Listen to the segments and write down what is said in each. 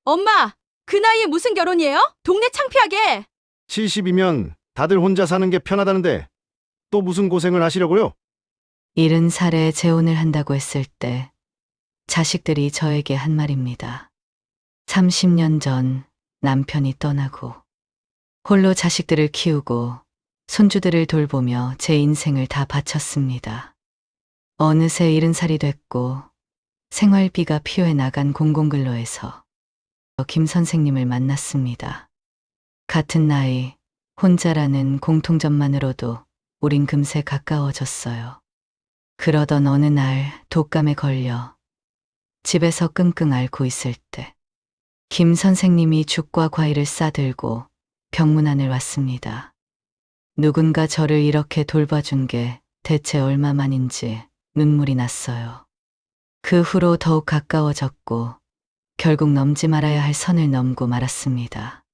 엄마, 그 나이에 무슨 결혼이에요? 동네 창피하게. 70이면 다들 혼자 사는 게 편하다는데 또 무슨 고생을 하시려고요? 70살에 재혼을 한다고 했을 때 자식들이 저에게 한 말입니다. 30년 전 남편이 떠나고 홀로 자식들을 키우고 손주들을 돌보며 제 인생을 다 바쳤습니다. 어느새 70살이 됐고 생활비가 필요해 나간 공공근로에서 김 선생님을 만났습니다. 같은 나이, 혼자라는 공통점만으로도 우린 금세 가까워졌어요. 그러던 어느 날 독감에 걸려 집에서 끙끙 앓고 있을 때 김 선생님이 죽과 과일을 싸들고 병문 안을 왔습니다. 누군가 저를 이렇게 돌봐준 게 대체 얼마만인지 눈물이 났어요. 그 후로 더욱 가까워졌고 결국 넘지 말아야 할 선을 넘고 말았습니다.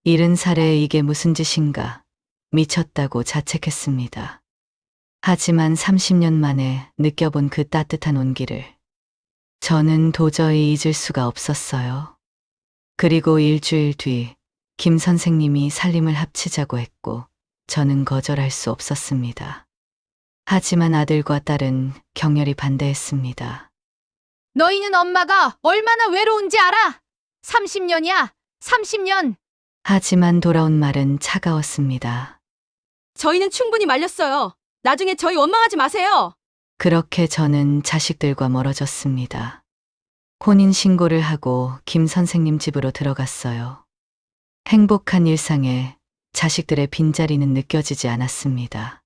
70살에 이게 무슨 짓인가 미쳤다고 자책했습니다. 하지만 30년 만에 느껴본 그 따뜻한 온기를 저는 도저히 잊을 수가 없었어요. 그리고 일주일 뒤 김 선생님이 살림을 합치자고 했고 저는 거절할 수 없었습니다. 하지만 아들과 딸은 격렬히 반대했습니다. 너희는 엄마가 얼마나 외로운지 알아? 30년이야, 30년. 하지만 돌아온 말은 차가웠습니다. 저희는 충분히 말렸어요. 나중에 저희 원망하지 마세요. 그렇게 저는 자식들과 멀어졌습니다. 혼인신고를 하고 김 선생님 집으로 들어갔어요. 행복한 일상에 자식들의 빈자리는 느껴지지 않았습니다.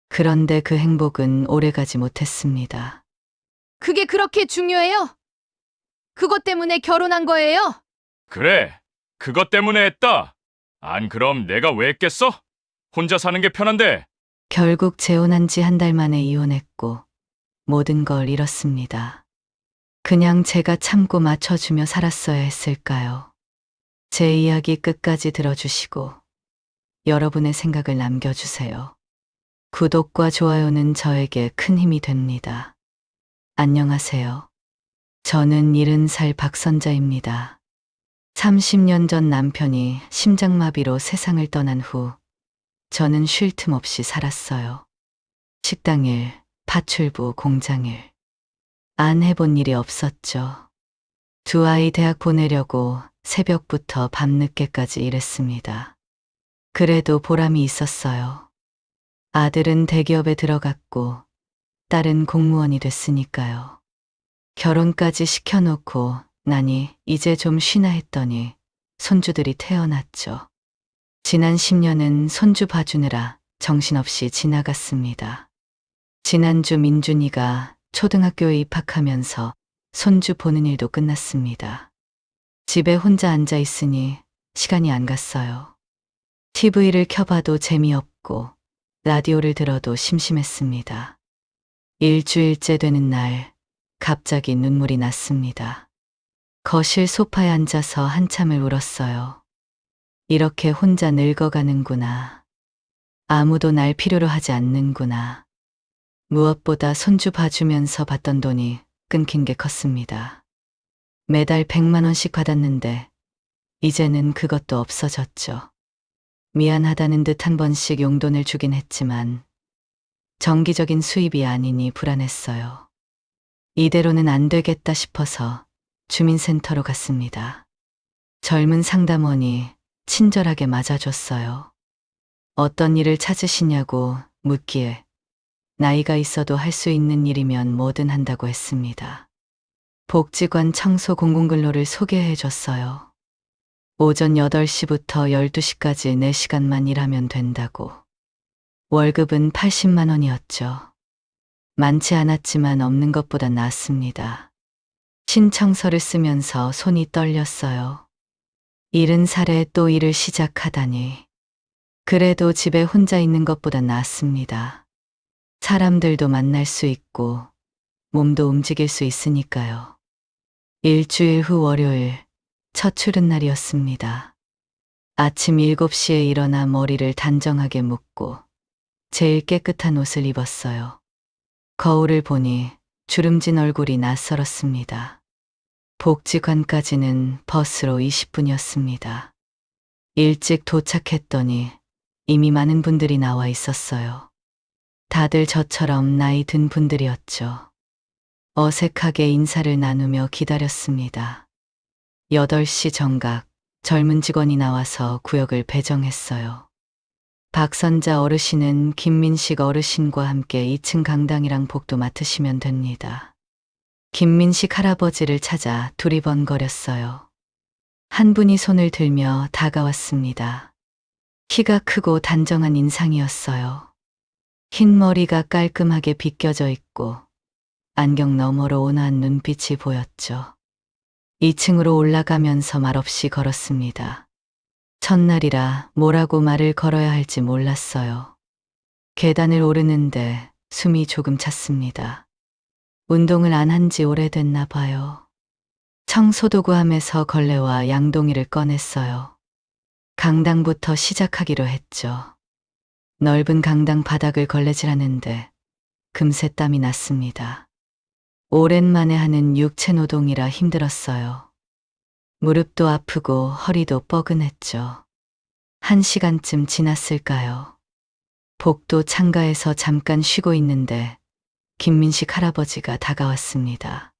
그런데 그 행복은 오래가지 못했습니다. 그게 그렇게 중요해요? 그것 때문에 결혼한 거예요? 그래, 그것 때문에 했다. 안 그럼 내가 왜 했겠어? 혼자 사는 게 편한데. 결국 재혼한 지 한 달 만에 이혼했고 모든 걸 잃었습니다. 그냥 제가 참고 맞춰주며 살았어야 했을까요? 제 이야기 끝까지 들어주시고 여러분의 생각을 남겨주세요. 구독과 좋아요는 저에게 큰 힘이 됩니다. 안녕하세요. 저는 70살 박선자입니다. 30년 전 남편이 심장마비로 세상을 떠난 후 저는 쉴 틈 없이 살았어요. 식당일, 파출부, 공장일. 안 해본 일이 없었죠. 두 아이 대학 보내려고 새벽부터 밤늦게까지 일했습니다. 그래도 보람이 있었어요. 아들은 대기업에 들어갔고 딸은 공무원이 됐으니까요. 결혼까지 시켜놓고 나니 이제 좀 쉬나 했더니 손주들이 태어났죠. 지난 10년은 손주 봐주느라 정신없이 지나갔습니다. 지난주 민준이가 초등학교에 입학하면서 손주 보는 일도 끝났습니다. 집에 혼자 앉아 있으니 시간이 안 갔어요. TV를 켜봐도 재미없고 라디오를 들어도 심심했습니다. 일주일째 되는 날 갑자기 눈물이 났습니다. 거실 소파에 앉아서 한참을 울었어요. 이렇게 혼자 늙어가는구나. 아무도 날 필요로 하지 않는구나. 무엇보다 손주 봐주면서 받던 돈이 끊긴 게 컸습니다. 매달 100만 원씩 받았는데 이제는 그것도 없어졌죠. 미안하다는 듯 한 번씩 용돈을 주긴 했지만 정기적인 수입이 아니니 불안했어요. 이대로는 안 되겠다 싶어서 주민센터로 갔습니다. 젊은 상담원이 친절하게 맞아줬어요. 어떤 일을 찾으시냐고 묻기에 나이가 있어도 할 수 있는 일이면 뭐든 한다고 했습니다. 복지관 청소 공공근로를 소개해 줬어요. 오전 8시부터 12시까지 4시간만 일하면 된다고. 월급은 80만 원이었죠. 많지 않았지만 없는 것보다 낫습니다. 신청서를 쓰면서 손이 떨렸어요. 70살에 또 일을 시작하다니. 그래도 집에 혼자 있는 것보다 낫습니다. 사람들도 만날 수 있고 몸도 움직일 수 있으니까요. 일주일 후 월요일 첫 출근 날이었습니다. 아침 7시에 일어나 머리를 단정하게 묶고 제일 깨끗한 옷을 입었어요. 거울을 보니 주름진 얼굴이 낯설었습니다. 복지관까지는 버스로 20분이었습니다. 일찍 도착했더니 이미 많은 분들이 나와 있었어요. 다들 저처럼 나이 든 분들이었죠. 어색하게 인사를 나누며 기다렸습니다. 8시 정각 젊은 직원이 나와서 구역을 배정했어요. 박선자 어르신은 김민식 어르신과 함께 2층 강당이랑 복도 맡으시면 됩니다. 김민식 할아버지를 찾아 두리번거렸어요. 한 분이 손을 들며 다가왔습니다. 키가 크고 단정한 인상이었어요. 흰 머리가 깔끔하게 빗겨져 있고 안경 너머로 온화한 눈빛이 보였죠. 2층으로 올라가면서 말없이 걸었습니다. 첫날이라 뭐라고 말을 걸어야 할지 몰랐어요. 계단을 오르는데 숨이 조금 찼습니다. 운동을 안 한 지 오래됐나 봐요. 청소도구함에서 걸레와 양동이를 꺼냈어요. 강당부터 시작하기로 했죠. 넓은 강당 바닥을 걸레질하는데 금세 땀이 났습니다. 오랜만에 하는 육체 노동이라 힘들었어요. 무릎도 아프고 허리도 뻐근했죠. 1시간쯤 지났을까요? 복도 창가에서 잠깐 쉬고 있는데 김민식 할아버지가 다가왔습니다.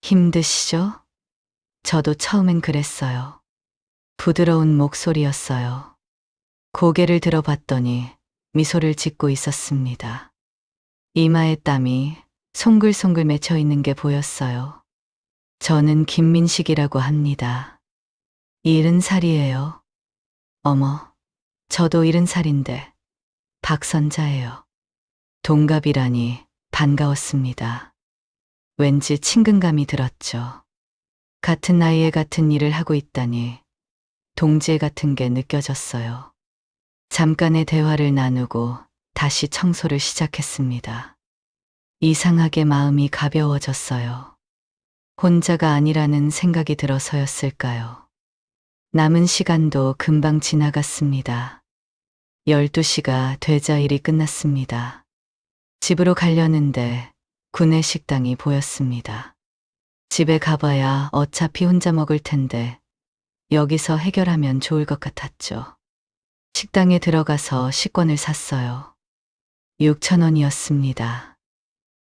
힘드시죠? 저도 처음엔 그랬어요. 부드러운 목소리였어요. 고개를 들어봤더니 미소를 짓고 있었습니다. 이마에 땀이 송글송글 맺혀 있는 게 보였어요. 저는 김민식이라고 합니다. 70살이에요. 어머, 저도 70살인데 박선자예요. 동갑이라니 반가웠습니다. 왠지 친근감이 들었죠. 같은 나이에 같은 일을 하고 있다니 동지애 같은 게 느껴졌어요. 잠깐의 대화를 나누고 다시 청소를 시작했습니다. 이상하게 마음이 가벼워졌어요. 혼자가 아니라는 생각이 들어서였을까요? 남은 시간도 금방 지나갔습니다. 12시가 되자 일이 끝났습니다. 집으로 가려는데 구내식당이 보였습니다. 집에 가봐야 어차피 혼자 먹을 텐데 여기서 해결하면 좋을 것 같았죠. 식당에 들어가서 식권을 샀어요. 6,000원이었습니다.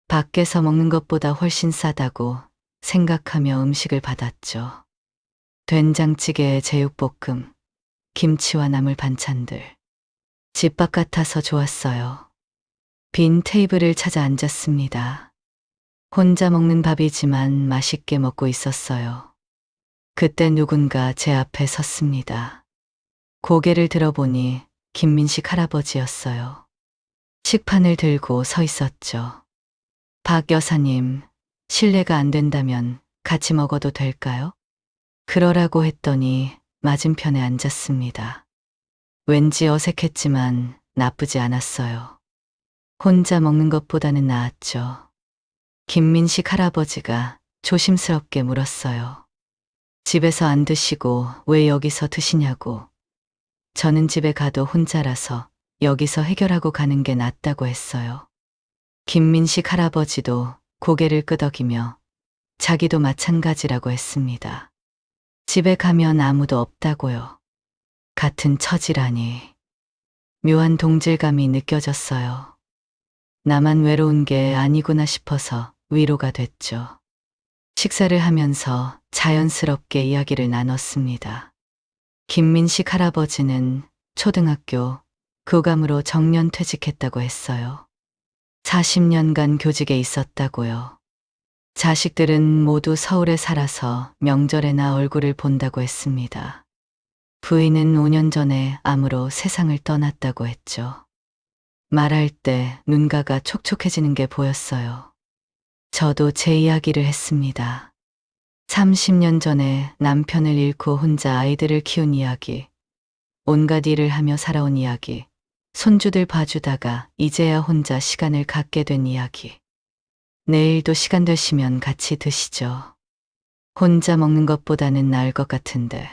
밖에서 먹는 것보다 훨씬 싸다고 생각하며 음식을 받았죠. 된장찌개에 제육볶음, 김치와 나물 반찬들. 집밥 같아서 좋았어요. 빈 테이블을 찾아 앉았습니다. 혼자 먹는 밥이지만 맛있게 먹고 있었어요. 그때 누군가 제 앞에 섰습니다. 고개를 들어보니 김민식 할아버지였어요. 식판을 들고 서 있었죠. 박 여사님, 실례가 안 된다면 같이 먹어도 될까요? 그러라고 했더니 맞은편에 앉았습니다. 왠지 어색했지만 나쁘지 않았어요. 혼자 먹는 것보다는 나았죠. 김민식 할아버지가 조심스럽게 물었어요. 집에서 안 드시고 왜 여기서 드시냐고. 저는 집에 가도 혼자라서 여기서 해결하고 가는 게 낫다고 했어요. 김민식 할아버지도 고개를 끄덕이며 자기도 마찬가지라고 했습니다. 집에 가면 아무도 없다고요. 같은 처지라니. 묘한 동질감이 느껴졌어요. 나만 외로운 게 아니구나 싶어서 위로가 됐죠. 식사를 하면서 자연스럽게 이야기를 나눴습니다. 김민식 할아버지는 초등학교 교감으로 정년 퇴직했다고 했어요. 40년간 교직에 있었다고요. 자식들은 모두 서울에 살아서 명절에나 얼굴을 본다고 했습니다. 부인은 5년 전에 암으로 세상을 떠났다고 했죠. 말할 때 눈가가 촉촉해지는 게 보였어요. 저도 제 이야기를 했습니다. 30년 전에 남편을 잃고 혼자 아이들을 키운 이야기, 온갖 일을 하며 살아온 이야기, 손주들 봐주다가 이제야 혼자 시간을 갖게 된 이야기. 내일도 시간 되시면 같이 드시죠. 혼자 먹는 것보다는 나을 것 같은데.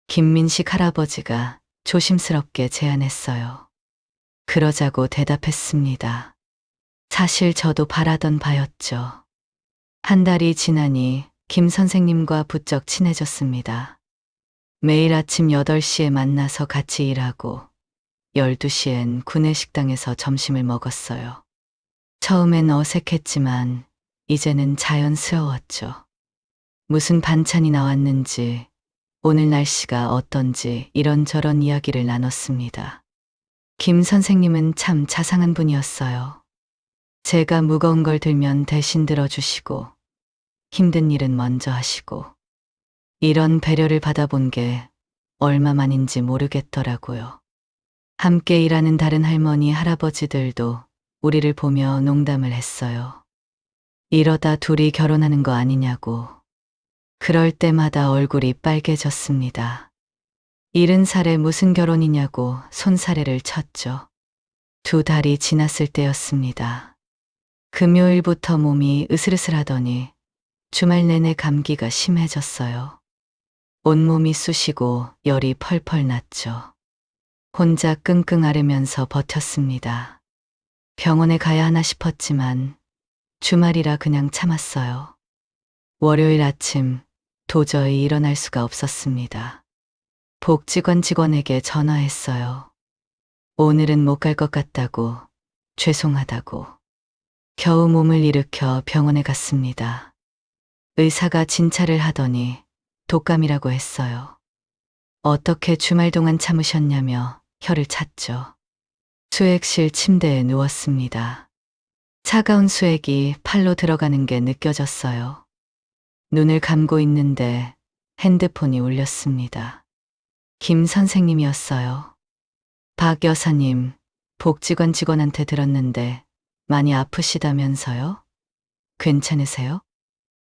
김민식 할아버지가 조심스럽게 제안했어요. 그러자고 대답했습니다. 사실 저도 바라던 바였죠. 한 달이 지나니 김 선생님과 부쩍 친해졌습니다. 매일 아침 8시에 만나서 같이 일하고 12시엔 구내식당에서 점심을 먹었어요. 처음엔 어색했지만 이제는 자연스러웠죠. 무슨 반찬이 나왔는지, 오늘 날씨가 어떤지 이런저런 이야기를 나눴습니다. 김 선생님은 참 자상한 분이었어요. 제가 무거운 걸 들면 대신 들어주시고, 힘든 일은 먼저 하시고, 이런 배려를 받아본 게 얼마만인지 모르겠더라고요. 함께 일하는 다른 할머니, 할아버지들도 우리를 보며 농담을 했어요. 이러다 둘이 결혼하는 거 아니냐고. 그럴 때마다 얼굴이 빨개졌습니다. 70살에 무슨 결혼이냐고 손사래를 쳤죠. 2달이 지났을 때였습니다. 금요일부터 몸이 으슬으슬하더니 주말 내내 감기가 심해졌어요. 온몸이 쑤시고 열이 펄펄 났죠. 혼자 끙끙 앓으면서 버텼습니다. 병원에 가야 하나 싶었지만 주말이라 그냥 참았어요. 월요일 아침 도저히 일어날 수가 없었습니다. 복지관 직원에게 전화했어요. 오늘은 못 갈 것 같다고, 죄송하다고. 겨우 몸을 일으켜 병원에 갔습니다. 의사가 진찰을 하더니 독감이라고 했어요. 어떻게 주말 동안 참으셨냐며 혀를 찼죠. 수액실 침대에 누웠습니다. 차가운 수액이 팔로 들어가는 게 느껴졌어요. 눈을 감고 있는데 핸드폰이 울렸습니다. 김 선생님이었어요. 박 여사님, 복지관 직원한테 들었는데 많이 아프시다면서요? 괜찮으세요?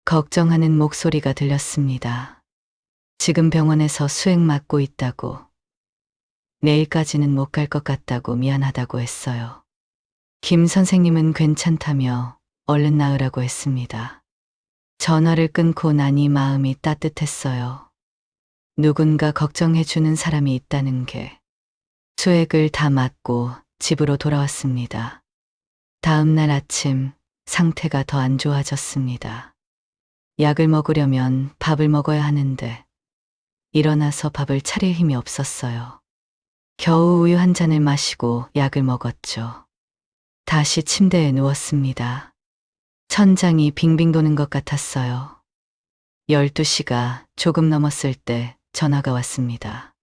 걱정하는 목소리가 들렸습니다. 지금 병원에서 수액 맞고 있다고. 내일까지는 못 갈 것 같다고 미안하다고 했어요. 김 선생님은 괜찮다며 얼른 나으라고 했습니다. 전화를 끊고 나니 마음이 따뜻했어요. 누군가 걱정해주는 사람이 있다는 게. 수액을 다 맞고 집으로 돌아왔습니다. 다음 날 아침 상태가 더 안 좋아졌습니다. 약을 먹으려면 밥을 먹어야 하는데 일어나서 밥을 차릴 힘이 없었어요. 겨우 우유 한 잔을 마시고 약을 먹었죠. 다시 침대에 누웠습니다. 천장이 빙빙 도는 것 같았어요. 12시가 조금 넘었을 때 전화가 왔습니다.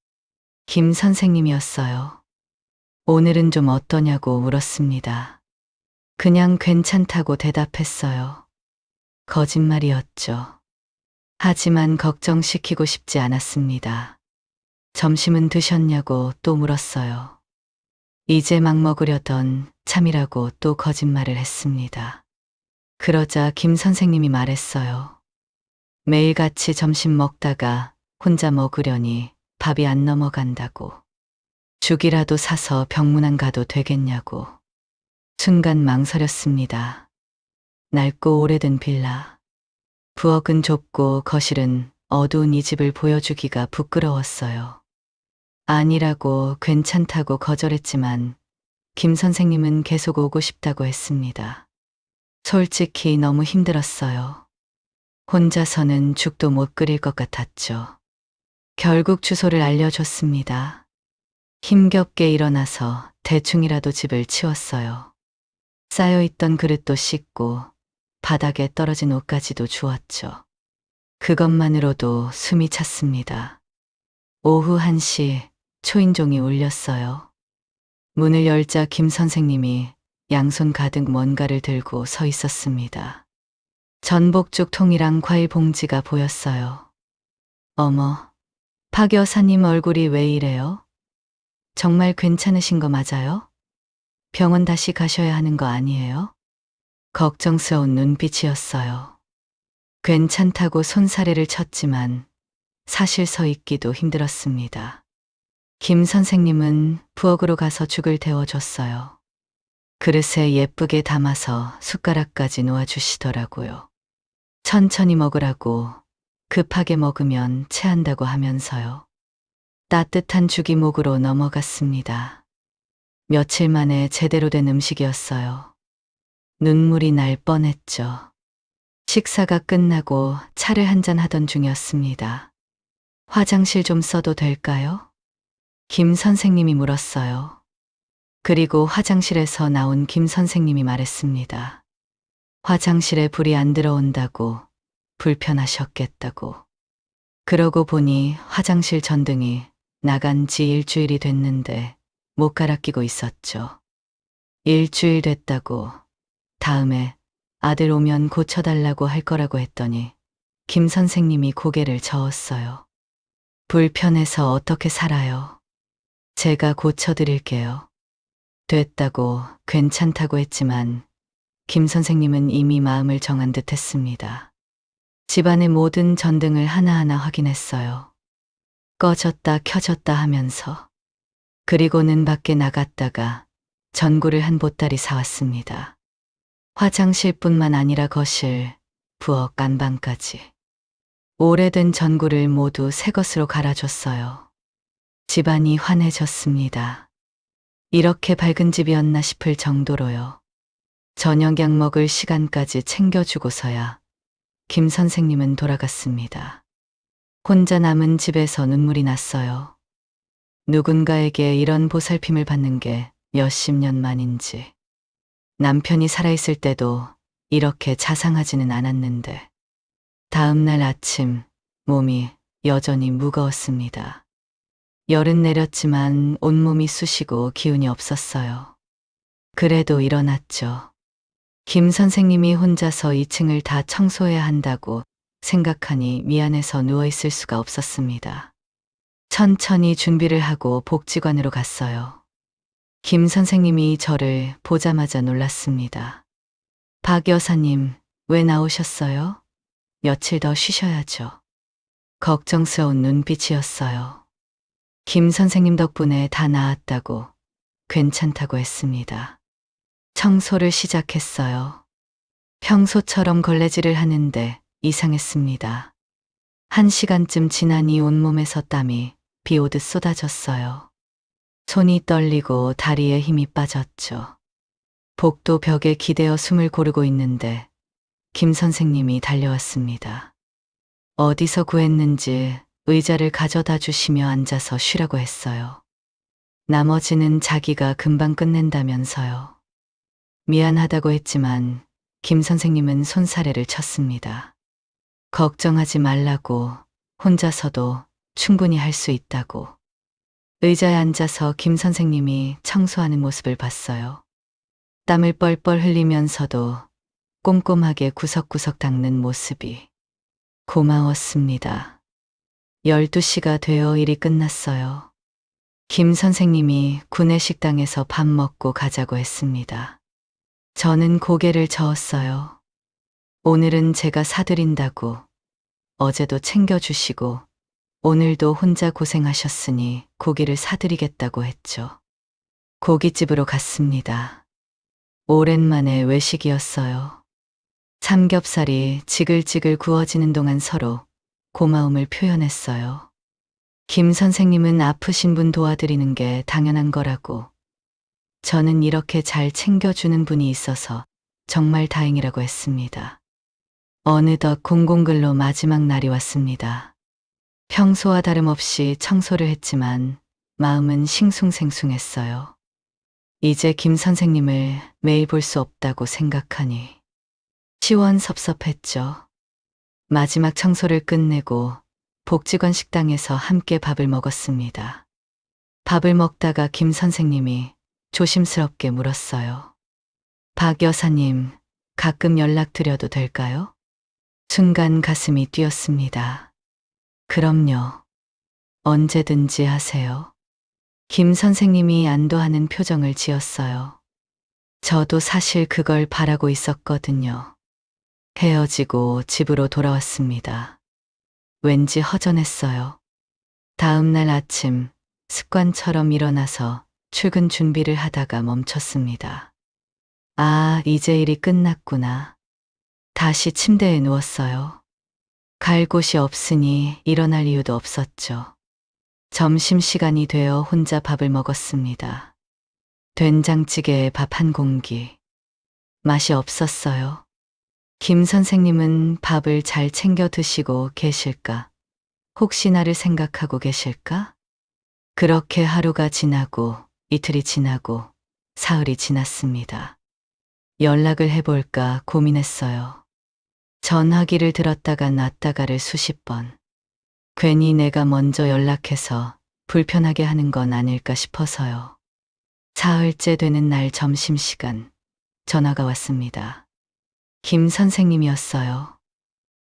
김 선생님이었어요. 오늘은 좀 어떠냐고 물었습니다. 그냥 괜찮다고 대답했어요. 거짓말이었죠. 하지만 걱정시키고 싶지 않았습니다. 점심은 드셨냐고 또 물었어요. 이제 막 먹으려던 참이라고 또 거짓말을 했습니다. 그러자 김 선생님이 말했어요. 매일 같이 점심 먹다가 혼자 먹으려니 밥이 안 넘어간다고. 죽이라도 사서 병문안 가도 되겠냐고. 순간 망설였습니다. 낡고 오래된 빌라. 부엌은 좁고 거실은 어두운 이 집을 보여주기가 부끄러웠어요. 아니라고 괜찮다고 거절했지만 김 선생님은 계속 오고 싶다고 했습니다. 솔직히 너무 힘들었어요. 혼자서는 죽도 못 끓일 것 같았죠. 결국 주소를 알려줬습니다. 힘겹게 일어나서 대충이라도 집을 치웠어요. 쌓여있던 그릇도 씻고 바닥에 떨어진 옷까지도 주웠죠. 그것만으로도 숨이 찼습니다. 오후 1시 초인종이 울렸어요. 문을 열자 김 선생님이 양손 가득 뭔가를 들고 서 있었습니다. 전복죽 통이랑 과일 봉지가 보였어요. 어머, 박 여사님 얼굴이 왜 이래요? 정말 괜찮으신 거 맞아요? 병원 다시 가셔야 하는 거 아니에요? 걱정스러운 눈빛이었어요. 괜찮다고 손사래를 쳤지만 사실 서 있기도 힘들었습니다. 김 선생님은 부엌으로 가서 죽을 데워줬어요. 그릇에 예쁘게 담아서 숟가락까지 놓아주시더라고요. 천천히 먹으라고, 급하게 먹으면 체한다고 하면서요. 따뜻한 죽이 목으로 넘어갔습니다. 며칠 만에 제대로 된 음식이었어요. 눈물이 날 뻔했죠. 식사가 끝나고 차를 한잔 하던 중이었습니다. 화장실 좀 써도 될까요? 김 선생님이 물었어요. 그리고 화장실에서 나온 김 선생님이 말했습니다. 화장실에 불이 안 들어온다고, 불편하셨겠다고. 그러고 보니 화장실 전등이 나간 지 일주일이 됐는데 못 갈아 끼고 있었죠. 일주일 됐다고 다음에 아들 오면 고쳐달라고 할 거라고 했더니 김 선생님이 고개를 저었어요. 불편해서 어떻게 살아요? 제가 고쳐드릴게요. 됐다고 괜찮다고 했지만 김 선생님은 이미 마음을 정한 듯 했습니다. 집안의 모든 전등을 하나하나 확인했어요. 꺼졌다 켜졌다 하면서. 그리고는 밖에 나갔다가 전구를 한 보따리 사왔습니다. 화장실뿐만 아니라 거실, 부엌, 안방까지. 오래된 전구를 모두 새 것으로 갈아줬어요. 집안이 환해졌습니다. 이렇게 밝은 집이었나 싶을 정도로요. 저녁약 먹을 시간까지 챙겨주고서야 김 선생님은 돌아갔습니다. 혼자 남은 집에서 눈물이 났어요. 누군가에게 이런 보살핌을 받는 게 몇십 년 만인지. 남편이 살아있을 때도 이렇게 자상하지는 않았는데. 다음 날 아침 몸이 여전히 무거웠습니다. 열은 내렸지만 온몸이 쑤시고 기운이 없었어요. 그래도 일어났죠. 김 선생님이 혼자서 2층을 다 청소해야 한다고 생각하니 미안해서 누워있을 수가 없었습니다. 천천히 준비를 하고 복지관으로 갔어요. 김 선생님이 저를 보자마자 놀랐습니다. 박 여사님, 왜 나오셨어요? 며칠 더 쉬셔야죠. 걱정스러운 눈빛이었어요. 김 선생님 덕분에 다 나았다고, 괜찮다고 했습니다. 청소를 시작했어요. 평소처럼 걸레질을 하는데 이상했습니다. 1시간쯤 지나니 온몸에서 땀이 비 오듯 쏟아졌어요. 손이 떨리고 다리에 힘이 빠졌죠. 복도 벽에 기대어 숨을 고르고 있는데 김 선생님이 달려왔습니다. 어디서 구했는지 의자를 가져다 주시며 앉아서 쉬라고 했어요. 나머지는 자기가 금방 끝낸다면서요. 미안하다고 했지만 김 선생님은 손사래를 쳤습니다. 걱정하지 말라고, 혼자서도 충분히 할 수 있다고. 의자에 앉아서 김 선생님이 청소하는 모습을 봤어요. 땀을 뻘뻘 흘리면서도 꼼꼼하게 구석구석 닦는 모습이 고마웠습니다. 12시가 되어 일이 끝났어요. 김 선생님이 구내식당에서 밥 먹고 가자고 했습니다. 저는 고개를 저었어요. 오늘은 제가 사드린다고, 어제도 챙겨주시고 오늘도 혼자 고생하셨으니 고기를 사드리겠다고 했죠. 고깃집으로 갔습니다. 오랜만에 외식이었어요. 삼겹살이 지글지글 구워지는 동안 서로 고마움을 표현했어요. 김 선생님은 아프신 분 도와드리는 게 당연한 거라고, 저는 이렇게 잘 챙겨주는 분이 있어서 정말 다행이라고 했습니다. 어느덧 공공근로 마지막 날이 왔습니다. 평소와 다름없이 청소를 했지만 마음은 싱숭생숭했어요. 이제 김 선생님을 매일 볼 수 없다고 생각하니 시원섭섭했죠. 마지막 청소를 끝내고 복지관 식당에서 함께 밥을 먹었습니다. 밥을 먹다가 김 선생님이 조심스럽게 물었어요. 박 여사님, 가끔 연락드려도 될까요? 순간 가슴이 뛰었습니다. 그럼요. 언제든지 하세요. 김 선생님이 안도하는 표정을 지었어요. 저도 사실 그걸 바라고 있었거든요. 헤어지고 집으로 돌아왔습니다. 왠지 허전했어요. 다음 날 아침 습관처럼 일어나서 출근 준비를 하다가 멈췄습니다. 아, 이제 일이 끝났구나. 다시 침대에 누웠어요. 갈 곳이 없으니 일어날 이유도 없었죠. 점심시간이 되어 혼자 밥을 먹었습니다. 된장찌개에 밥 한 공기. 맛이 없었어요. 김 선생님은 밥을 잘 챙겨 드시고 계실까? 혹시 나를 생각하고 계실까? 그렇게 하루가 지나고 이틀이 지나고 사흘이 지났습니다. 연락을 해볼까 고민했어요. 전화기를 들었다가 놨다가를 수십 번. 괜히 내가 먼저 연락해서 불편하게 하는 건 아닐까 싶어서요. 사흘째 되는 날 점심시간 전화가 왔습니다. 김 선생님이었어요.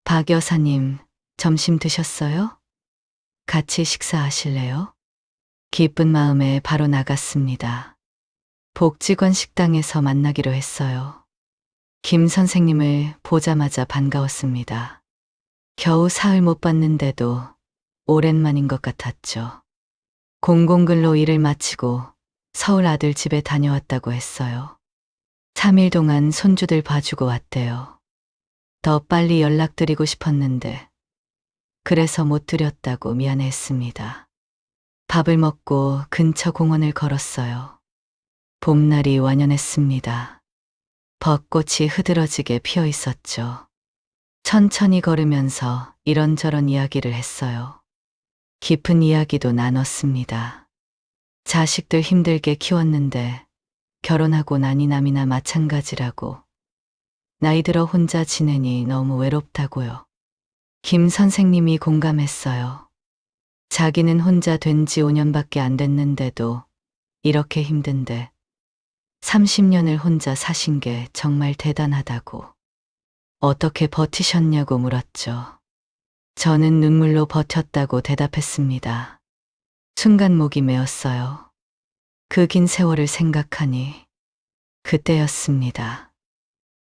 박 여사님, 점심 드셨어요? 같이 식사하실래요? 기쁜 마음에 바로 나갔습니다. 복지관 식당에서 만나기로 했어요. 김 선생님을 보자마자 반가웠습니다. 겨우 사흘 못 봤는데도 오랜만인 것 같았죠. 공공근로 일을 마치고 서울 아들 집에 다녀왔다고 했어요. 3일 동안 손주들 봐주고 왔대요. 더 빨리 연락드리고 싶었는데 그래서 못 드렸다고 미안해했습니다. 밥을 먹고 근처 공원을 걸었어요. 봄날이 완연했습니다. 벚꽃이 흐드러지게 피어 있었죠. 천천히 걸으면서 이런저런 이야기를 했어요. 깊은 이야기도 나눴습니다. 자식들 힘들게 키웠는데 결혼하고 나니 남이나 마찬가지라고. 나이 들어 혼자 지내니 너무 외롭다고요. 김 선생님이 공감했어요. 자기는 혼자 된 지 5년밖에 안 됐는데도 이렇게 힘든데 30년을 혼자 사신 게 정말 대단하다고. 어떻게 버티셨냐고 물었죠. 저는 눈물로 버텼다고 대답했습니다. 순간 목이 메었어요. 그 긴 세월을 생각하니 그때였습니다.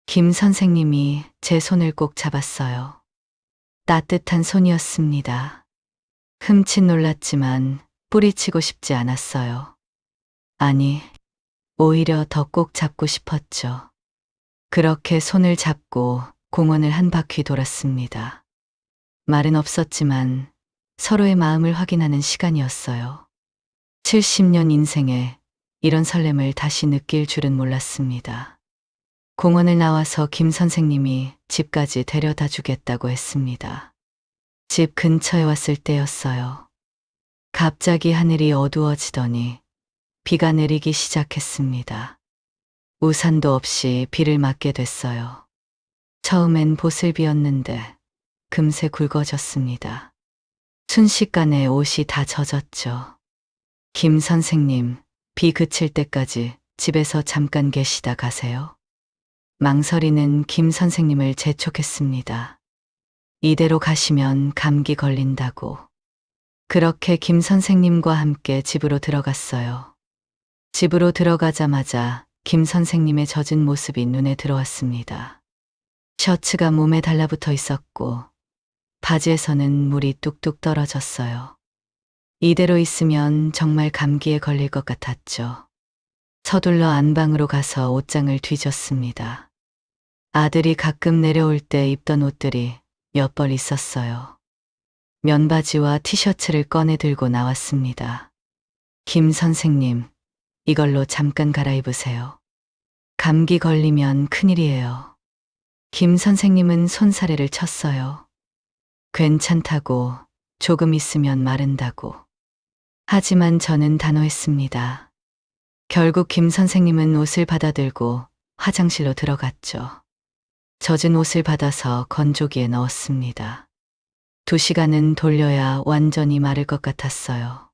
김 선생님이 제 손을 꼭 잡았어요. 따뜻한 손이었습니다. 흠칫 놀랐지만 뿌리치고 싶지 않았어요. 아니, 오히려 더 꼭 잡고 싶었죠. 그렇게 손을 잡고 공원을 한 바퀴 돌았습니다. 말은 없었지만 서로의 마음을 확인하는 시간이었어요. 70년 인생에 이런 설렘을 다시 느낄 줄은 몰랐습니다. 공원을 나와서 김 선생님이 집까지 데려다 주겠다고 했습니다. 집 근처에 왔을 때였어요. 갑자기 하늘이 어두워지더니 비가 내리기 시작했습니다. 우산도 없이 비를 맞게 됐어요. 처음엔 보슬비였는데 금세 굵어졌습니다. 순식간에 옷이 다 젖었죠. 김 선생님, 비 그칠 때까지 집에서 잠깐 계시다 가세요. 망설이는 김 선생님을 재촉했습니다. 이대로 가시면 감기 걸린다고. 그렇게 김 선생님과 함께 집으로 들어갔어요. 집으로 들어가자마자 김 선생님의 젖은 모습이 눈에 들어왔습니다. 셔츠가 몸에 달라붙어 있었고 바지에서는 물이 뚝뚝 떨어졌어요. 이대로 있으면 정말 감기에 걸릴 것 같았죠. 서둘러 안방으로 가서 옷장을 뒤졌습니다. 아들이 가끔 내려올 때 입던 옷들이 몇 벌 있었어요. 면바지와 티셔츠를 꺼내 들고 나왔습니다. 김 선생님, 이걸로 잠깐 갈아입으세요. 감기 걸리면 큰일이에요. 김 선생님은 손사래를 쳤어요. 괜찮다고, 조금 있으면 마른다고. 하지만 저는 단호했습니다. 결국 김 선생님은 옷을 받아들고 화장실로 들어갔죠. 젖은 옷을 받아서 건조기에 넣었습니다. 2시간은 돌려야 완전히 마를 것 같았어요.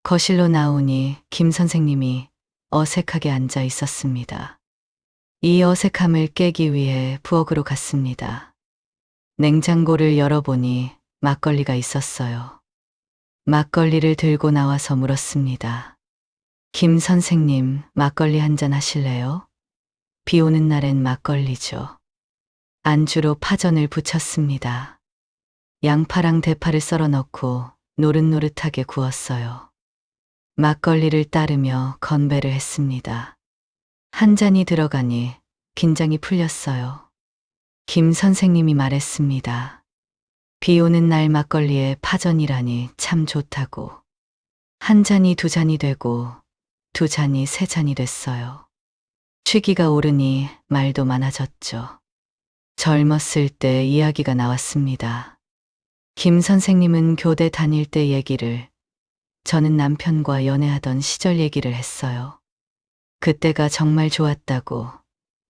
거실로 나오니 김 선생님이 어색하게 앉아 있었습니다. 이 어색함을 깨기 위해 부엌으로 갔습니다. 냉장고를 열어보니 막걸리가 있었어요. 막걸리를 들고 나와서 물었습니다. 김 선생님, 막걸리 한잔 하실래요? 비 오는 날엔 막걸리죠. 안주로 파전을 부쳤습니다. 양파랑 대파를 썰어 넣고 노릇노릇하게 구웠어요. 막걸리를 따르며 건배를 했습니다. 한 잔이 들어가니 긴장이 풀렸어요. 김 선생님이 말했습니다. 비 오는 날 막걸리에 파전이라니 참 좋다고. 한 잔이 2잔이 되고 2잔이 3잔이 됐어요. 취기가 오르니 말도 많아졌죠. 젊었을 때 이야기가 나왔습니다. 김 선생님은 교대 다닐 때 얘기를, 저는 남편과 연애하던 시절 얘기를 했어요. 그때가 정말 좋았다고,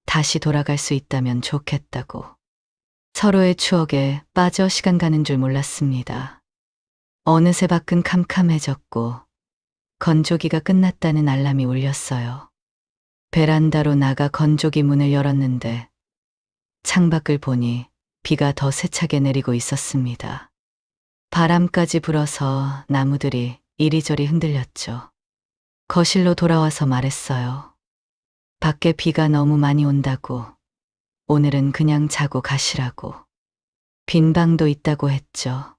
다시 돌아갈 수 있다면 좋겠다고. 서로의 추억에 빠져 시간 가는 줄 몰랐습니다. 어느새 밖은 캄캄해졌고 건조기가 끝났다는 알람이 울렸어요. 베란다로 나가 건조기 문을 열었는데 창밖을 보니 비가 더 세차게 내리고 있었습니다. 바람까지 불어서 나무들이 이리저리 흔들렸죠. 거실로 돌아와서 말했어요. 밖에 비가 너무 많이 온다고, 오늘은 그냥 자고 가시라고. 빈 방도 있다고 했죠.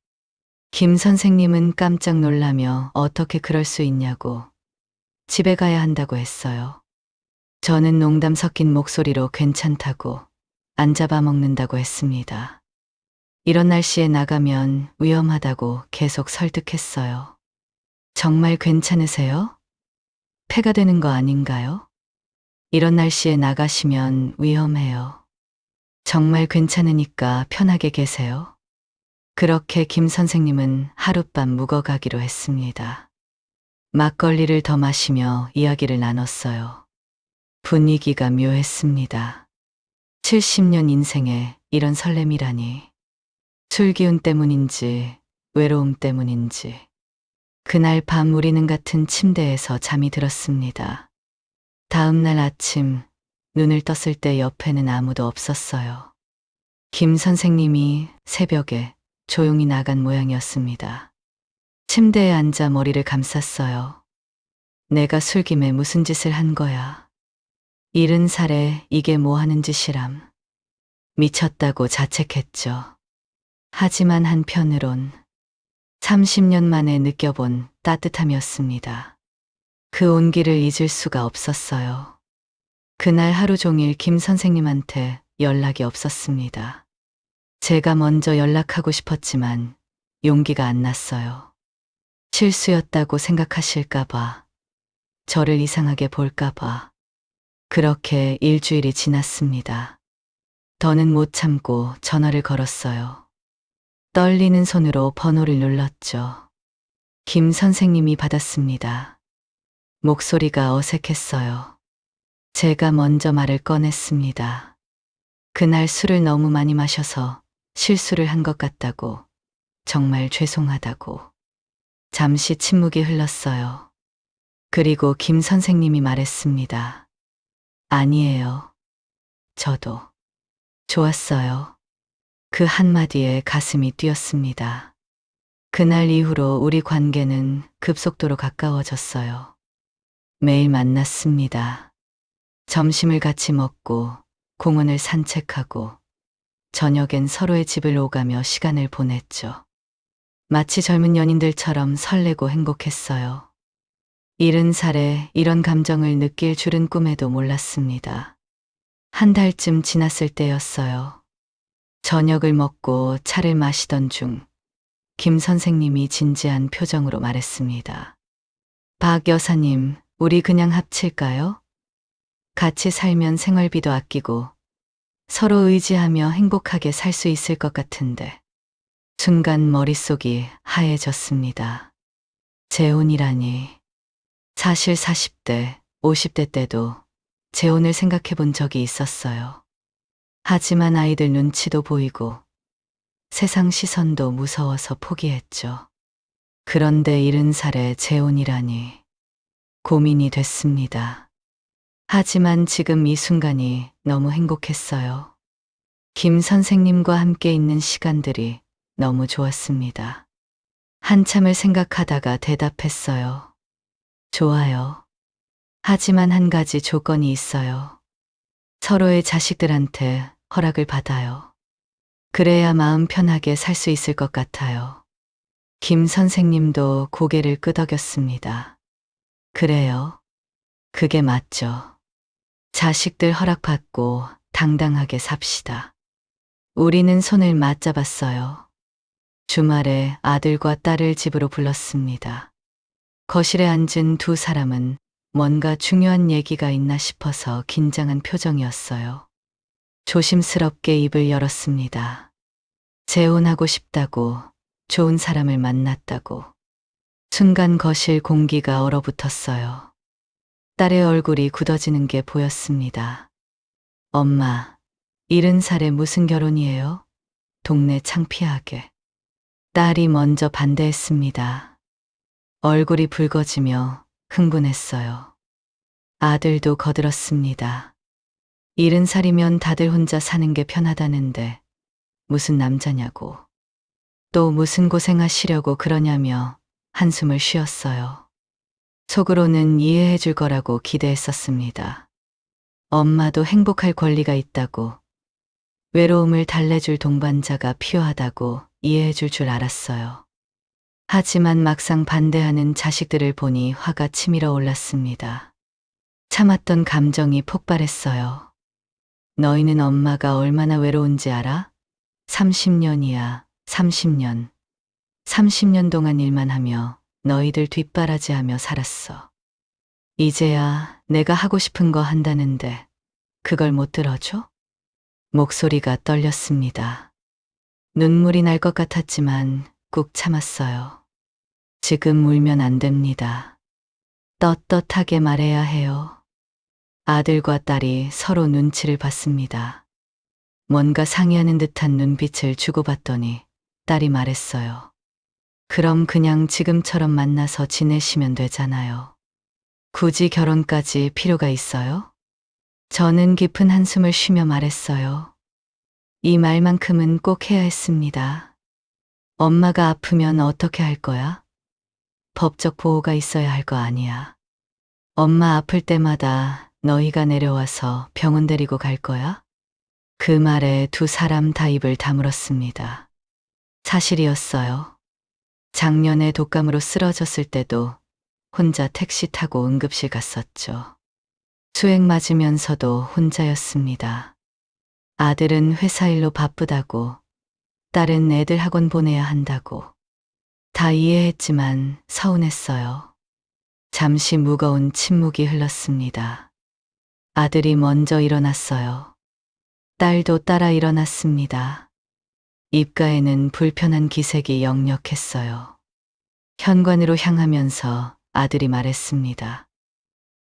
김 선생님은 깜짝 놀라며 어떻게 그럴 수 있냐고, 집에 가야 한다고 했어요. 저는 농담 섞인 목소리로 괜찮다고, 안 잡아먹는다고 했습니다. 이런 날씨에 나가면 위험하다고 계속 설득했어요. 정말 괜찮으세요? 폐가 되는 거 아닌가요? 이런 날씨에 나가시면 위험해요. 정말 괜찮으니까 편하게 계세요. 그렇게 김 선생님은 하룻밤 묵어가기로 했습니다. 막걸리를 더 마시며 이야기를 나눴어요. 분위기가 묘했습니다. 70년 인생에 이런 설렘이라니. 술 기운 때문인지 외로움 때문인지 그날 밤 우리는 같은 침대에서 잠이 들었습니다. 다음 날 아침 눈을 떴을 때 옆에는 아무도 없었어요. 김 선생님이 새벽에 조용히 나간 모양이었습니다. 침대에 앉아 머리를 감쌌어요. 내가 술김에 무슨 짓을 한 거야. 70살에 이게 뭐 하는 짓이람. 미쳤다고 자책했죠. 하지만 한편으론 30년 만에 느껴본 따뜻함이었습니다. 그 온기를 잊을 수가 없었어요. 그날 하루 종일 김 선생님한테 연락이 없었습니다. 제가 먼저 연락하고 싶었지만 용기가 안 났어요. 실수였다고 생각하실까봐, 저를 이상하게 볼까봐. 그렇게 일주일이 지났습니다. 더는 못 참고 전화를 걸었어요. 떨리는 손으로 번호를 눌렀죠. 김 선생님이 받았습니다. 목소리가 어색했어요. 제가 먼저 말을 꺼냈습니다. 그날 술을 너무 많이 마셔서 실수를 한 것 같다고, 정말 죄송하다고. 잠시 침묵이 흘렀어요. 그리고 김 선생님이 말했습니다. 아니에요. 저도 좋았어요. 그 한마디에 가슴이 뛰었습니다. 그날 이후로 우리 관계는 급속도로 가까워졌어요. 매일 만났습니다. 점심을 같이 먹고 공원을 산책하고 저녁엔 서로의 집을 오가며 시간을 보냈죠. 마치 젊은 연인들처럼 설레고 행복했어요. 70살에 이런 감정을 느낄 줄은 꿈에도 몰랐습니다. 한 달쯤 지났을 때였어요. 저녁을 먹고 차를 마시던 중 김 선생님이 진지한 표정으로 말했습니다. 박 여사님, 우리 그냥 합칠까요? 같이 살면 생활비도 아끼고 서로 의지하며 행복하게 살 수 있을 것 같은데. 순간 머릿속이 하얘졌습니다. 재혼이라니. 사실 40대, 50대 때도 재혼을 생각해 본 적이 있었어요. 하지만 아이들 눈치도 보이고 세상 시선도 무서워서 포기했죠. 그런데 70살에 재혼이라니 고민이 됐습니다. 하지만 지금 이 순간이 너무 행복했어요. 김 선생님과 함께 있는 시간들이 너무 좋았습니다. 한참을 생각하다가 대답했어요. 좋아요. 하지만 한 가지 조건이 있어요. 서로의 자식들한테 허락을 받아요. 그래야 마음 편하게 살 수 있을 것 같아요. 김 선생님도 고개를 끄덕였습니다. 그래요. 그게 맞죠. 자식들 허락받고 당당하게 삽시다. 우리는 손을 맞잡았어요. 주말에 아들과 딸을 집으로 불렀습니다. 거실에 앉은 두 사람은 뭔가 중요한 얘기가 있나 싶어서 긴장한 표정이었어요. 조심스럽게 입을 열었습니다. 재혼하고 싶다고, 좋은 사람을 만났다고. 순간 거실 공기가 얼어붙었어요. 딸의 얼굴이 굳어지는 게 보였습니다. 엄마, 70살에 무슨 결혼이에요? 동네 창피하게. 딸이 먼저 반대했습니다. 얼굴이 붉어지며 흥분했어요. 아들도 거들었습니다. 70살이면 다들 혼자 사는 게 편하다는데 무슨 남자냐고. 또 무슨 고생하시려고 그러냐며 한숨을 쉬었어요. 속으로는 이해해 줄 거라고 기대했었습니다. 엄마도 행복할 권리가 있다고, 외로움을 달래줄 동반자가 필요하다고 이해해 줄 알았어요. 하지만 막상 반대하는 자식들을 보니 화가 치밀어 올랐습니다. 참았던 감정이 폭발했어요. 너희는 엄마가 얼마나 외로운지 알아? 30년이야, 30년. 30년 동안 일만 하며 너희들 뒷바라지하며 살았어. 이제야 내가 하고 싶은 거 한다는데 그걸 못 들어줘? 목소리가 떨렸습니다. 눈물이 날 것 같았지만 꾹 참았어요. 지금 울면 안 됩니다. 떳떳하게 말해야 해요. 아들과 딸이 서로 눈치를 봤습니다. 뭔가 상의하는 듯한 눈빛을 주고받더니 딸이 말했어요. 그럼 그냥 지금처럼 만나서 지내시면 되잖아요. 굳이 결혼까지 필요가 있어요? 저는 깊은 한숨을 쉬며 말했어요. 이 말만큼은 꼭 해야 했습니다. 엄마가 아프면 어떻게 할 거야? 법적 보호가 있어야 할 거 아니야. 엄마 아플 때마다 너희가 내려와서 병원 데리고 갈 거야? 그 말에 두 사람 다 입을 다물었습니다. 사실이었어요. 작년에 독감으로 쓰러졌을 때도 혼자 택시 타고 응급실 갔었죠. 수액 맞으면서도 혼자였습니다. 아들은 회사 일로 바쁘다고, 딸은 애들 학원 보내야 한다고. 다 이해했지만 서운했어요. 잠시 무거운 침묵이 흘렀습니다. 아들이 먼저 일어났어요. 딸도 따라 일어났습니다. 입가에는 불편한 기색이 역력했어요. 현관으로 향하면서 아들이 말했습니다.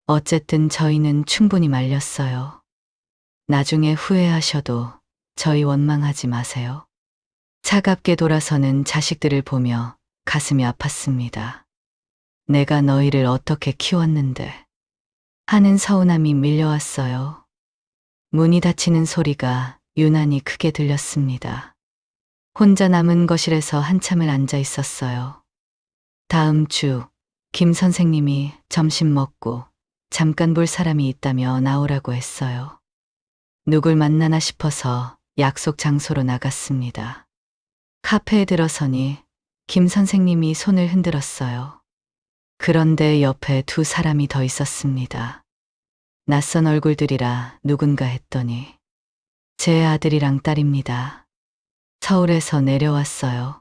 어쨌든 저희는 충분히 말렸어요. 나중에 후회하셔도 저희 원망하지 마세요. 차갑게 돌아서는 자식들을 보며 가슴이 아팠습니다. 내가 너희를 어떻게 키웠는데 하는 서운함이 밀려왔어요. 문이 닫히는 소리가 유난히 크게 들렸습니다. 혼자 남은 거실에서 한참을 앉아 있었어요. 다음 주 김 선생님이 점심 먹고 잠깐 볼 사람이 있다며 나오라고 했어요. 누굴 만나나 싶어서 약속 장소로 나갔습니다. 카페에 들어서니 김 선생님이 손을 흔들었어요. 그런데 옆에 두 사람이 더 있었습니다. 낯선 얼굴들이라 누군가 했더니 제 아들이랑 딸입니다. 서울에서 내려왔어요.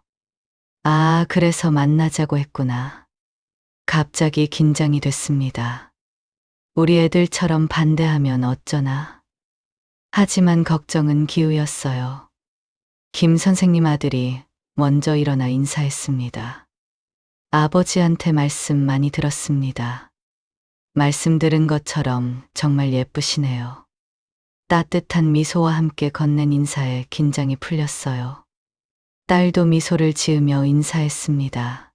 아, 그래서 만나자고 했구나. 갑자기 긴장이 됐습니다. 우리 애들처럼 반대하면 어쩌나. 하지만 걱정은 기우였어요. 김 선생님 아들이 먼저 일어나 인사했습니다. 아버지한테 말씀 많이 들었습니다. 말씀 들은 것처럼 정말 예쁘시네요. 따뜻한 미소와 함께 건넨 인사에 긴장이 풀렸어요. 딸도 미소를 지으며 인사했습니다.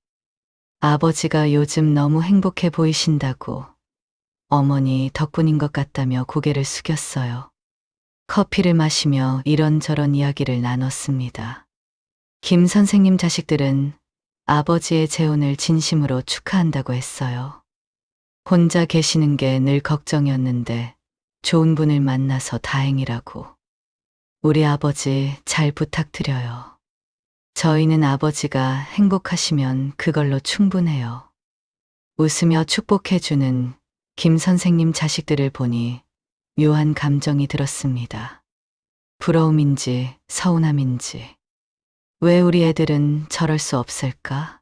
아버지가 요즘 너무 행복해 보이신다고, 어머니 덕분인 것 같다며 고개를 숙였어요. 커피를 마시며 이런저런 이야기를 나눴습니다. 김 선생님 자식들은 아버지의 재혼을 진심으로 축하한다고 했어요. 혼자 계시는 게 늘 걱정이었는데 좋은 분을 만나서 다행이라고. 우리 아버지 잘 부탁드려요. 저희는 아버지가 행복하시면 그걸로 충분해요. 웃으며 축복해주는 김 선생님 자식들을 보니 묘한 감정이 들었습니다. 부러움인지 서운함인지. 왜 우리 애들은 저럴 수 없을까?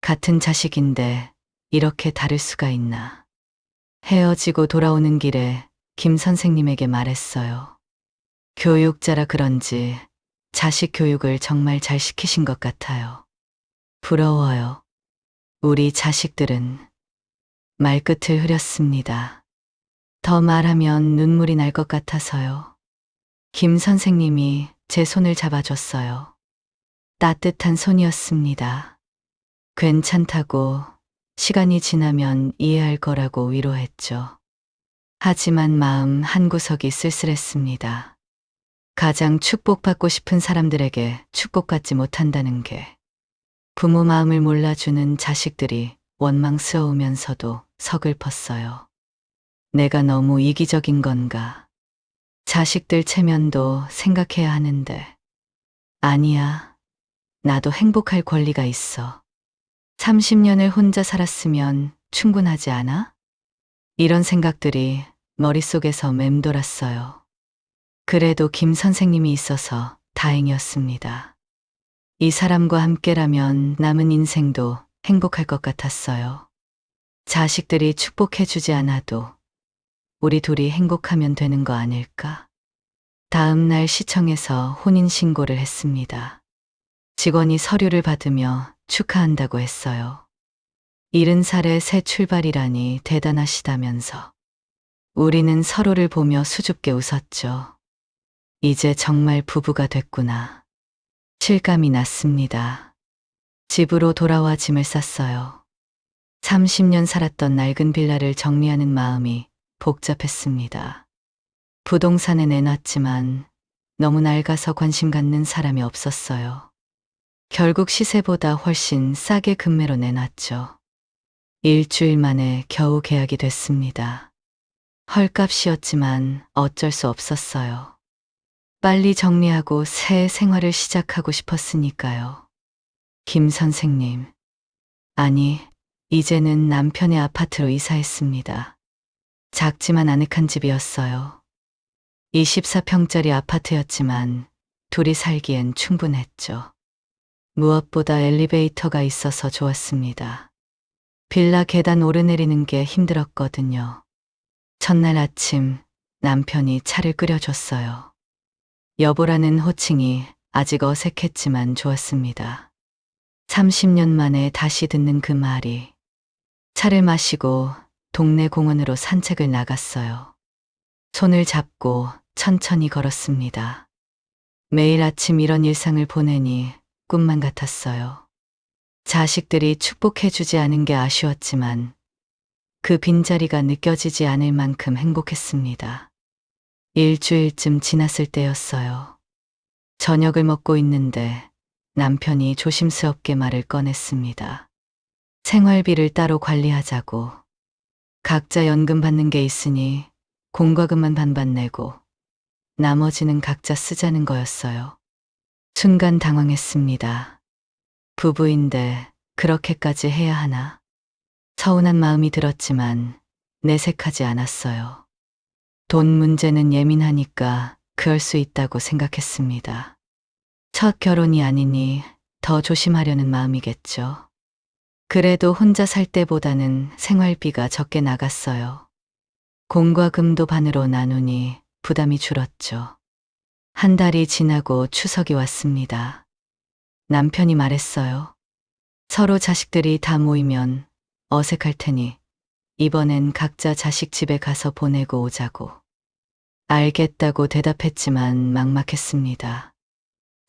같은 자식인데 이렇게 다를 수가 있나. 헤어지고 돌아오는 길에 김 선생님에게 말했어요. 교육자라 그런지 자식 교육을 정말 잘 시키신 것 같아요. 부러워요. 우리 자식들은 말끝을 흐렸습니다. 더 말하면 눈물이 날 것 같아서요. 김 선생님이 제 손을 잡아줬어요. 따뜻한 손이었습니다. 괜찮다고, 시간이 지나면 이해할 거라고 위로했죠. 하지만 마음 한구석이 쓸쓸했습니다. 가장 축복받고 싶은 사람들에게 축복받지 못한다는 게, 부모 마음을 몰라주는 자식들이 원망스러우면서도 서글펐어요. 내가 너무 이기적인 건가? 자식들 체면도 생각해야 하는데. 아니야. 나도 행복할 권리가 있어. 30년을 혼자 살았으면 충분하지 않아? 이런 생각들이 머릿속에서 맴돌았어요. 그래도 김 선생님이 있어서 다행이었습니다. 이 사람과 함께라면 남은 인생도 행복할 것 같았어요. 자식들이 축복해주지 않아도 우리 둘이 행복하면 되는 거 아닐까? 다음 날 시청에서 혼인신고를 했습니다. 직원이 서류를 받으며 축하한다고 했어요. 70살의 새 출발이라니 대단하시다면서. 우리는 서로를 보며 수줍게 웃었죠. 이제 정말 부부가 됐구나. 실감이 났습니다. 집으로 돌아와 짐을 쌌어요. 30년 살았던 낡은 빌라를 정리하는 마음이 복잡했습니다. 부동산에 내놨지만 너무 낡아서 관심 갖는 사람이 없었어요. 결국 시세보다 훨씬 싸게 금매로 내놨죠. 일주일 만에 겨우 계약이 됐습니다. 헐값이었지만 어쩔 수 없었어요. 빨리 정리하고 새 생활을 시작하고 싶었으니까요. 김 선생님. 아니, 이제는 남편의 아파트로 이사했습니다. 작지만 아늑한 집이었어요. 24평짜리 아파트였지만 둘이 살기엔 충분했죠. 무엇보다 엘리베이터가 있어서 좋았습니다. 빌라 계단 오르내리는 게 힘들었거든요. 첫날 아침 남편이 차를 끓여줬어요. 여보라는 호칭이 아직 어색했지만 좋았습니다. 30년 만에 다시 듣는 그 말이. 차를 마시고 동네 공원으로 산책을 나갔어요. 손을 잡고 천천히 걸었습니다. 매일 아침 이런 일상을 보내니 꿈만 같았어요. 자식들이 축복해주지 않은 게 아쉬웠지만 그 빈자리가 느껴지지 않을 만큼 행복했습니다. 일주일쯤 지났을 때였어요. 저녁을 먹고 있는데 남편이 조심스럽게 말을 꺼냈습니다. 생활비를 따로 관리하자고. 각자 연금 받는 게 있으니 공과금만 반반 내고 나머지는 각자 쓰자는 거였어요. 순간 당황했습니다. 부부인데 그렇게까지 해야 하나? 서운한 마음이 들었지만 내색하지 않았어요. 돈 문제는 예민하니까 그럴 수 있다고 생각했습니다. 첫 결혼이 아니니 더 조심하려는 마음이겠죠. 그래도 혼자 살 때보다는 생활비가 적게 나갔어요. 공과 금도 반으로 나누니 부담이 줄었죠. 한 달이 지나고 추석이 왔습니다. 남편이 말했어요. 서로 자식들이 다 모이면 어색할 테니 이번엔 각자 자식 집에 가서 보내고 오자고. 알겠다고 대답했지만 막막했습니다.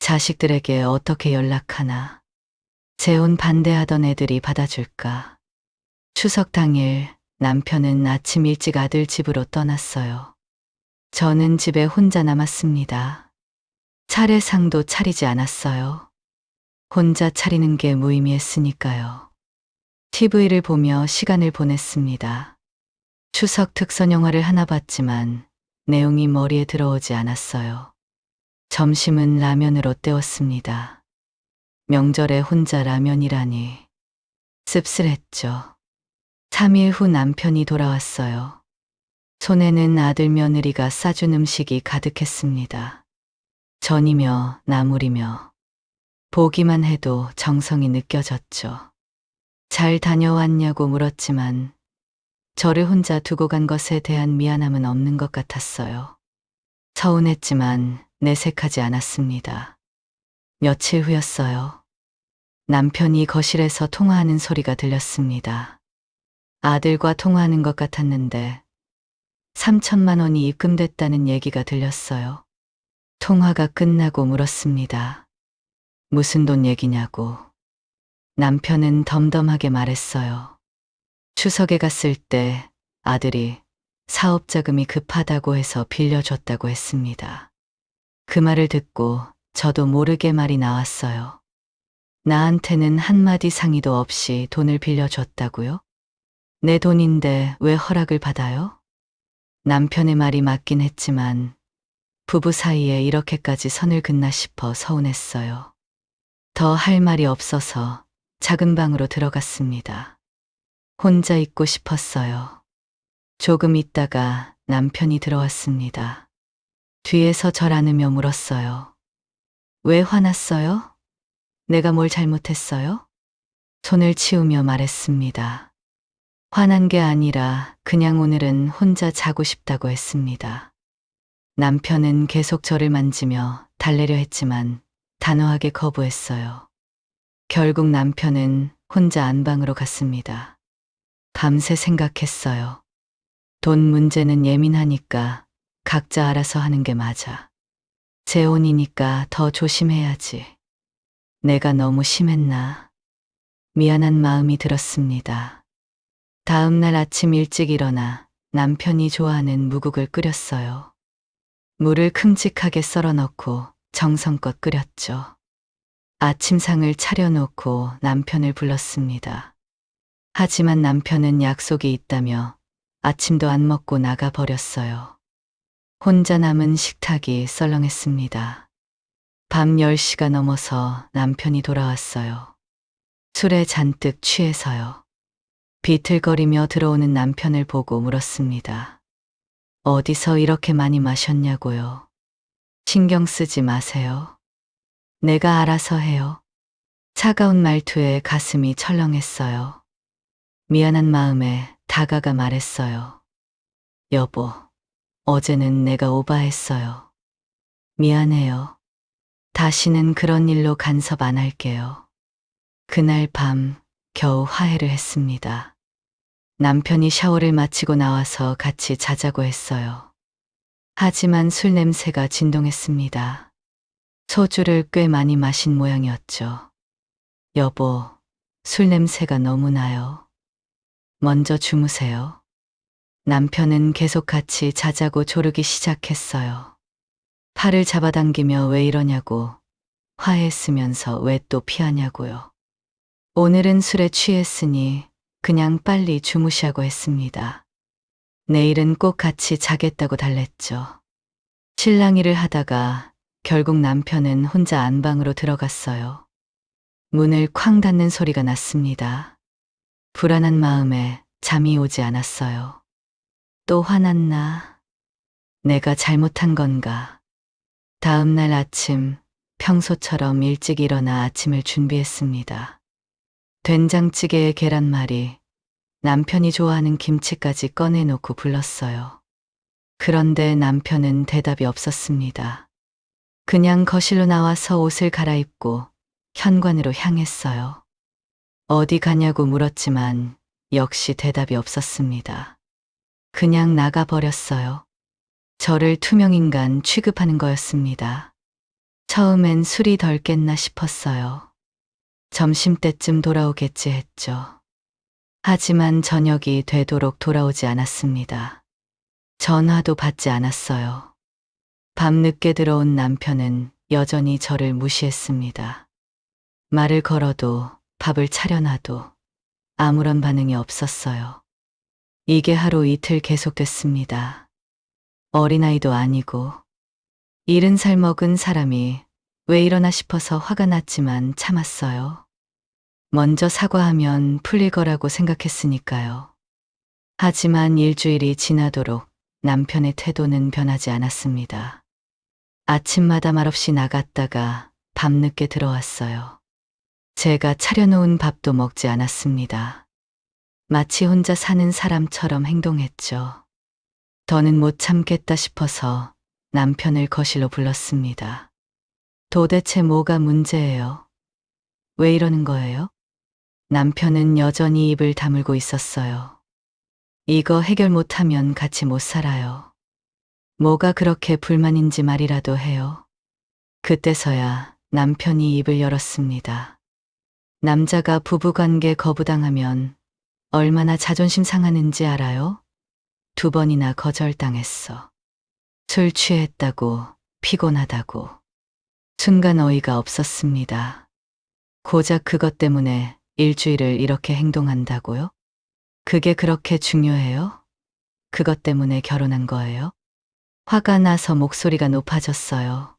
자식들에게 어떻게 연락하나. 재혼 반대하던 애들이 받아줄까. 추석 당일 남편은 아침 일찍 아들 집으로 떠났어요. 저는 집에 혼자 남았습니다. 차례상도 차리지 않았어요. 혼자 차리는 게 무의미했으니까요. TV를 보며 시간을 보냈습니다. 추석 특선 영화를 하나 봤지만 내용이 머리에 들어오지 않았어요. 점심은 라면으로 때웠습니다. 명절에 혼자 라면이라니 씁쓸했죠. 3일 후 남편이 돌아왔어요. 손에는 아들 며느리가 싸준 음식이 가득했습니다. 전이며 나물이며 보기만 해도 정성이 느껴졌죠. 잘 다녀왔냐고 물었지만 저를 혼자 두고 간 것에 대한 미안함은 없는 것 같았어요. 서운했지만 내색하지 않았습니다. 며칠 후였어요. 남편이 거실에서 통화하는 소리가 들렸습니다. 아들과 통화하는 것 같았는데 3천만 원이 입금됐다는 얘기가 들렸어요. 통화가 끝나고 물었습니다. 무슨 돈 얘기냐고. 남편은 덤덤하게 말했어요. 추석에 갔을 때 아들이 사업 자금이 급하다고 해서 빌려줬다고 했습니다. 그 말을 듣고 저도 모르게 말이 나왔어요. 나한테는 한마디 상의도 없이 돈을 빌려줬다고요? 내 돈인데 왜 허락을 받아요? 남편의 말이 맞긴 했지만 부부 사이에 이렇게까지 선을 긋나 싶어 서운했어요. 더 할 말이 없어서 작은 방으로 들어갔습니다. 혼자 있고 싶었어요. 조금 있다가 남편이 들어왔습니다. 뒤에서 절 안으며 물었어요. 왜 화났어요? 내가 뭘 잘못했어요? 손을 치우며 말했습니다. 화난 게 아니라 그냥 오늘은 혼자 자고 싶다고 했습니다. 남편은 계속 저를 만지며 달래려 했지만 단호하게 거부했어요. 결국 남편은 혼자 안방으로 갔습니다. 밤새 생각했어요. 돈 문제는 예민하니까 각자 알아서 하는 게 맞아. 재혼이니까 더 조심해야지. 내가 너무 심했나? 미안한 마음이 들었습니다. 다음 날 아침 일찍 일어나 남편이 좋아하는 무국을 끓였어요. 물을 큼직하게 썰어 넣고 정성껏 끓였죠. 아침상을 차려놓고 남편을 불렀습니다. 하지만 남편은 약속이 있다며 아침도 안 먹고 나가 버렸어요. 혼자 남은 식탁이 썰렁했습니다. 밤 10시가 넘어서 남편이 돌아왔어요. 술에 잔뜩 취해서요. 비틀거리며 들어오는 남편을 보고 물었습니다. 어디서 이렇게 많이 마셨냐고요. 신경 쓰지 마세요. 내가 알아서 해요. 차가운 말투에 가슴이 철렁했어요. 미안한 마음에 다가가 말했어요. 여보, 어제는 내가 오바했어요. 미안해요. 다시는 그런 일로 간섭 안 할게요. 그날 밤 겨우 화해를 했습니다. 남편이 샤워를 마치고 나와서 같이 자자고 했어요. 하지만 술 냄새가 진동했습니다. 소주를 꽤 많이 마신 모양이었죠. 여보, 술 냄새가 너무 나요. 먼저 주무세요. 남편은 계속 같이 자자고 조르기 시작했어요. 팔을 잡아당기며 왜 이러냐고, 화해했으면서 왜 또 피하냐고요. 오늘은 술에 취했으니 그냥 빨리 주무시라고 했습니다. 내일은 꼭 같이 자겠다고 달랬죠. 실랑이를 하다가 결국 남편은 혼자 안방으로 들어갔어요. 문을 쾅 닫는 소리가 났습니다. 불안한 마음에 잠이 오지 않았어요. 또 화났나? 내가 잘못한 건가? 다음 날 아침 평소처럼 일찍 일어나 아침을 준비했습니다. 된장찌개에 계란말이, 남편이 좋아하는 김치까지 꺼내놓고 불렀어요. 그런데 남편은 대답이 없었습니다. 그냥 거실로 나와서 옷을 갈아입고 현관으로 향했어요. 어디 가냐고 물었지만 역시 대답이 없었습니다. 그냥 나가버렸어요. 저를 투명인간 취급하는 거였습니다. 처음엔 술이 덜 깼나 싶었어요. 점심때쯤 돌아오겠지 했죠. 하지만 저녁이 되도록 돌아오지 않았습니다. 전화도 받지 않았어요. 밤늦게 들어온 남편은 여전히 저를 무시했습니다. 말을 걸어도 밥을 차려놔도 아무런 반응이 없었어요. 이게 하루 이틀 계속됐습니다. 어린아이도 아니고 70살 먹은 사람이 왜 이러나 싶어서 화가 났지만 참았어요. 먼저 사과하면 풀릴 거라고 생각했으니까요. 하지만 일주일이 지나도록 남편의 태도는 변하지 않았습니다. 아침마다 말없이 나갔다가 밤늦게 들어왔어요. 제가 차려놓은 밥도 먹지 않았습니다. 마치 혼자 사는 사람처럼 행동했죠. 더는 못 참겠다 싶어서 남편을 거실로 불렀습니다. 도대체 뭐가 문제예요? 왜 이러는 거예요? 남편은 여전히 입을 다물고 있었어요. 이거 해결 못하면 같이 못 살아요. 뭐가 그렇게 불만인지 말이라도 해요. 그때서야 남편이 입을 열었습니다. 남자가 부부관계 거부당하면 얼마나 자존심 상하는지 알아요? 2번이나 거절당했어. 술 취했다고, 피곤하다고. 순간 어이가 없었습니다. 고작 그것 때문에 일주일을 이렇게 행동한다고요? 그게 그렇게 중요해요? 그것 때문에 결혼한 거예요? 화가 나서 목소리가 높아졌어요.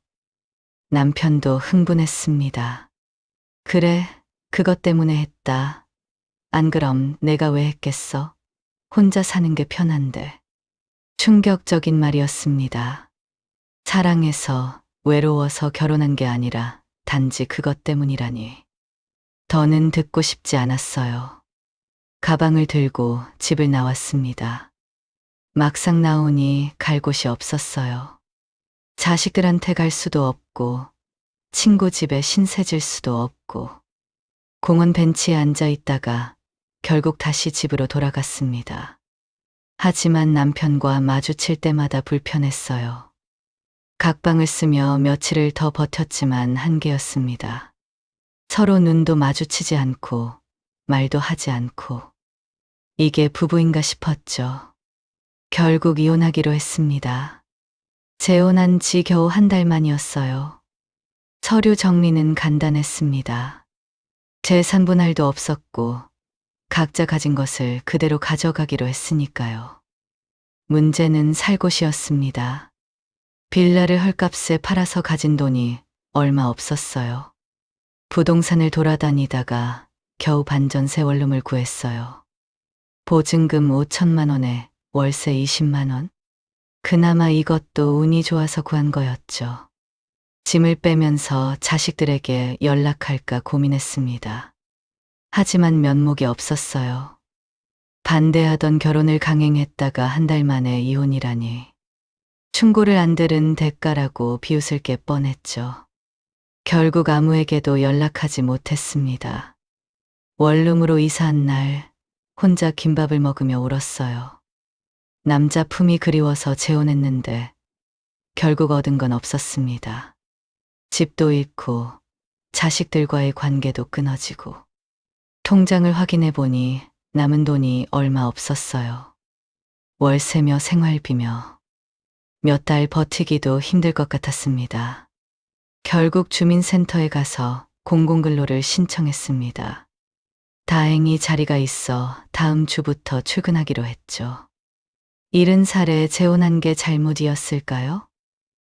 남편도 흥분했습니다. 그래, 그것 때문에 했다. 안 그럼 내가 왜 했겠어? 혼자 사는 게 편한데. 충격적인 말이었습니다. 사랑해서, 외로워서 결혼한 게 아니라 단지 그것 때문이라니. 더는 듣고 싶지 않았어요. 가방을 들고 집을 나왔습니다. 막상 나오니 갈 곳이 없었어요. 자식들한테 갈 수도 없고, 친구 집에 신세질 수도 없고, 공원 벤치에 앉아 있다가 결국 다시 집으로 돌아갔습니다. 하지만 남편과 마주칠 때마다 불편했어요. 각방을 쓰며 며칠을 더 버텼지만 한계였습니다. 서로 눈도 마주치지 않고, 말도 하지 않고. 이게 부부인가 싶었죠. 결국 이혼하기로 했습니다. 재혼한 지 겨우 1달 만이었어요. 서류 정리는 간단했습니다. 재산 분할도 없었고 각자 가진 것을 그대로 가져가기로 했으니까요. 문제는 살 곳이었습니다. 빌라를 헐값에 팔아서 가진 돈이 얼마 없었어요. 부동산을 돌아다니다가 겨우 반전세 원룸을 구했어요. 보증금 5천만 원에 월세 20만 원? 그나마 이것도 운이 좋아서 구한 거였죠. 짐을 빼면서 자식들에게 연락할까 고민했습니다. 하지만 면목이 없었어요. 반대하던 결혼을 강행했다가 1달 만에 이혼이라니. 충고를 안 들은 대가라고 비웃을 게 뻔했죠. 결국 아무에게도 연락하지 못했습니다. 원룸으로 이사한 날 혼자 김밥을 먹으며 울었어요. 남자 품이 그리워서 재혼했는데 결국 얻은 건 없었습니다. 집도 잃고 자식들과의 관계도 끊어지고 통장을 확인해 보니 남은 돈이 얼마 없었어요. 월세며 생활비며 몇 달 버티기도 힘들 것 같았습니다. 결국 주민센터에 가서 공공근로를 신청했습니다. 다행히 자리가 있어 다음 주부터 출근하기로 했죠. 70살에 재혼한 게 잘못이었을까요?